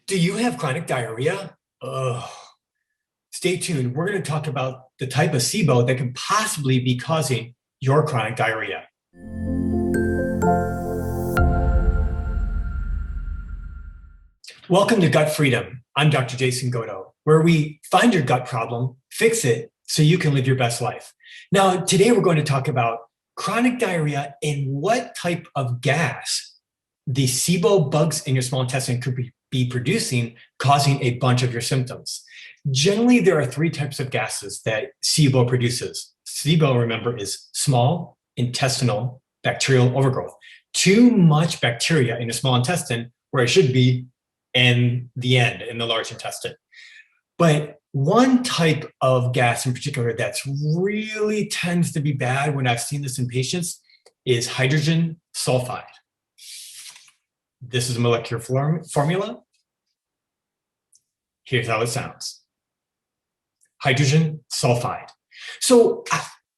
Do you have chronic diarrhea? Ugh. Stay tuned. We're going to talk about the type of Sibo that could possibly be causing your chronic diarrhea. Welcome to Gut Freedom. I'm Dr. Jason Godo, where we find your gut problem, fix it, so you can live your best life. Now, today we're going to talk about chronic diarrhea and what type of gas the Sibo bugs in your small intestine could be producing, causing a bunch of your symptoms. Generally, there are three types of gases that Sibo produces. Sibo, remember, is small intestinal bacterial overgrowth. Too much bacteria in the small intestine where it should be in the end, in the large intestine. But one type of gas in particular that's really tends to be bad when I've seen this in patients is hydrogen sulfide. This is a molecular formula. Here's how it sounds. Hydrogen sulfide. So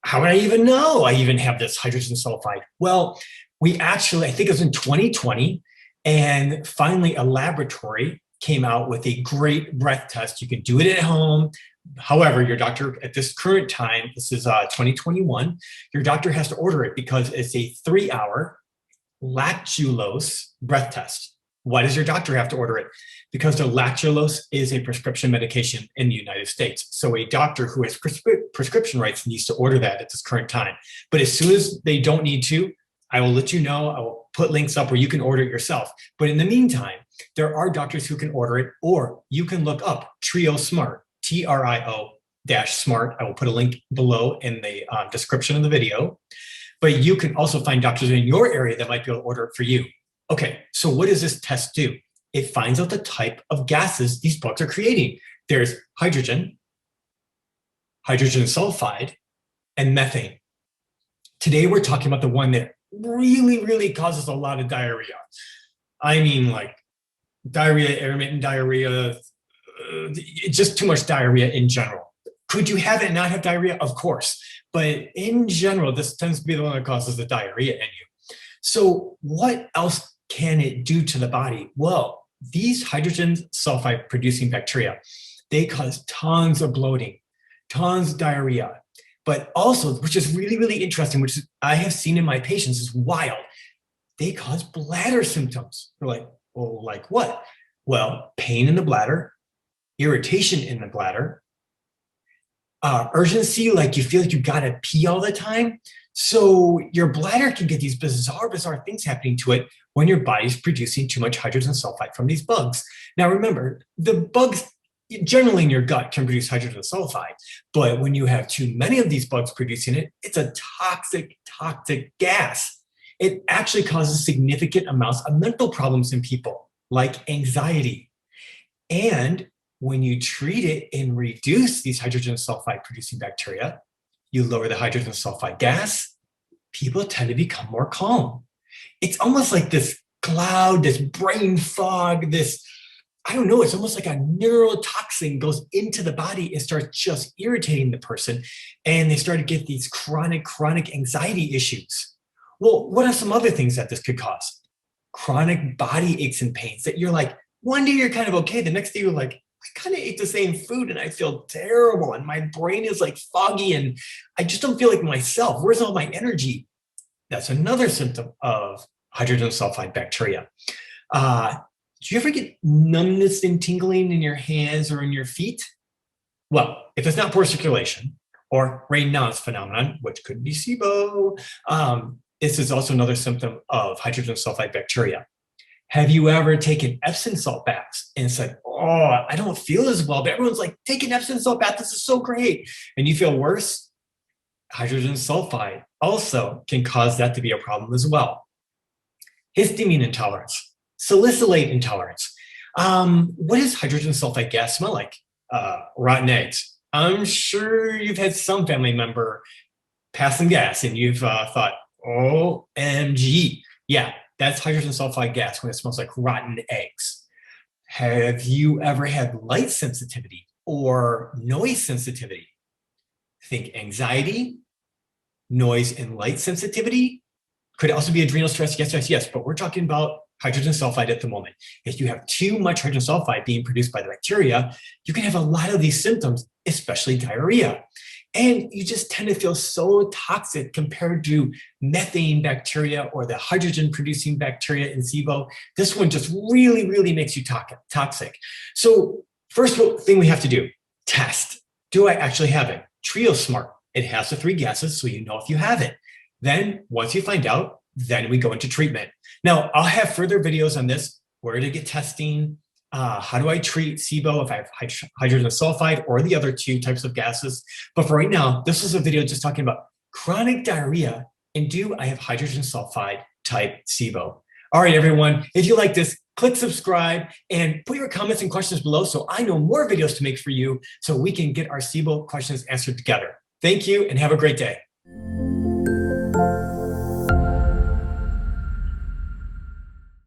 how would I even know I even have this hydrogen sulfide? Well, we actually, I think it was in 2020, and finally a laboratory came out with a great breath test. You can do it at home. However, your doctor at this current time, this is 2021, your doctor has to order it because it's a 3-hour lactulose breath test. Why does your doctor have to order it? Because the lactulose is a prescription medication in the United States. So a doctor who has prescription rights needs to order that at this current time. But as soon as they don't need to, I will let you know. I will put links up where you can order it yourself. But in the meantime, there are doctors who can order it, or you can look up Trio Smart, TRIO-Smart. I will put a link below in the description of the video. But you can also find doctors in your area that might be able to order it for you. Okay, so what does this test do? It finds out the type of gases these bugs are creating. There's hydrogen, hydrogen sulfide, and methane. Today, we're talking about the one that really causes a lot of diarrhea. I mean, like diarrhea, intermittent diarrhea, just too much diarrhea in general. Could you have it and not have diarrhea? Of course. But in general, this tends to be the one that causes the diarrhea in you. So what else can it do to the body? Well, these hydrogen sulfide producing bacteria, they cause tons of bloating, tons of diarrhea, but also, which is really interesting, which I have seen in my patients, is wild. They cause bladder symptoms. We're like, well, like what? Well, pain in the bladder, irritation in the bladder, urgency, like you feel like you gotta pee all the time. So your bladder can get these bizarre things happening to it when your body's producing too much hydrogen sulfide from these bugs. Now remember, the bugs generally in your gut can produce hydrogen sulfide, but when you have too many of these bugs producing it, it's a toxic gas. It actually causes significant amounts of mental problems in people, like anxiety. And when you treat it and reduce these hydrogen sulfide producing bacteria, you lower the hydrogen sulfide gas, people tend to become more calm. It's almost like this cloud, this brain fog, this, I don't know, it's almost like a neurotoxin goes into the body and starts just irritating the person. And they start to get these chronic anxiety issues. Well, what are some other things that this could cause? Chronic body aches and pains that you're like, one day you're kind of okay, the next day you're like, I kind of ate the same food and I feel terrible and my brain is like foggy and I just don't feel like myself. Where's all my energy? That's another symptom of hydrogen sulfide bacteria. Do you ever get numbness and tingling in your hands or in your feet? Well, if it's not poor circulation or Raynaud's phenomenon, which could be Sibo, this is also another symptom of hydrogen sulfide bacteria. Have you ever taken Epsom salt baths and it's like, oh, I don't feel as well, but everyone's like, take an Epsom salt bath, this is so great. And you feel worse? Hydrogen sulfide also can cause that to be a problem as well. Histamine intolerance, salicylate intolerance. What does hydrogen sulfide gas smell like? Rotten eggs. I'm sure you've had some family member pass some gas and you've thought, OMG. Yeah, that's hydrogen sulfide gas when it smells like rotten eggs. Have you ever had light sensitivity or noise sensitivity? Think anxiety, noise and light sensitivity. Could it also be adrenal stress? Yes, but we're talking about hydrogen sulfide at the moment. If you have too much hydrogen sulfide being produced by the bacteria, you can have a lot of these symptoms, especially diarrhea. And you just tend to feel so toxic compared to methane bacteria or the hydrogen producing bacteria in Sibo. This one just really, really makes you toxic. So first thing we have to do, test. Do I actually have it? Trio Smart. It has the 3 gases, so you know if you have it. Then once you find out, then we go into treatment. Now, I'll have further videos on this, where to get testing, how do I treat Sibo if I have hydrogen sulfide or the other 2 types of gases. But for right now, this is a video just talking about chronic diarrhea and do I have hydrogen sulfide type Sibo. All right, everyone, if you like this, click subscribe and put your comments and questions below so I know more videos to make for you so we can get our Sibo questions answered together. Thank you and have a great day.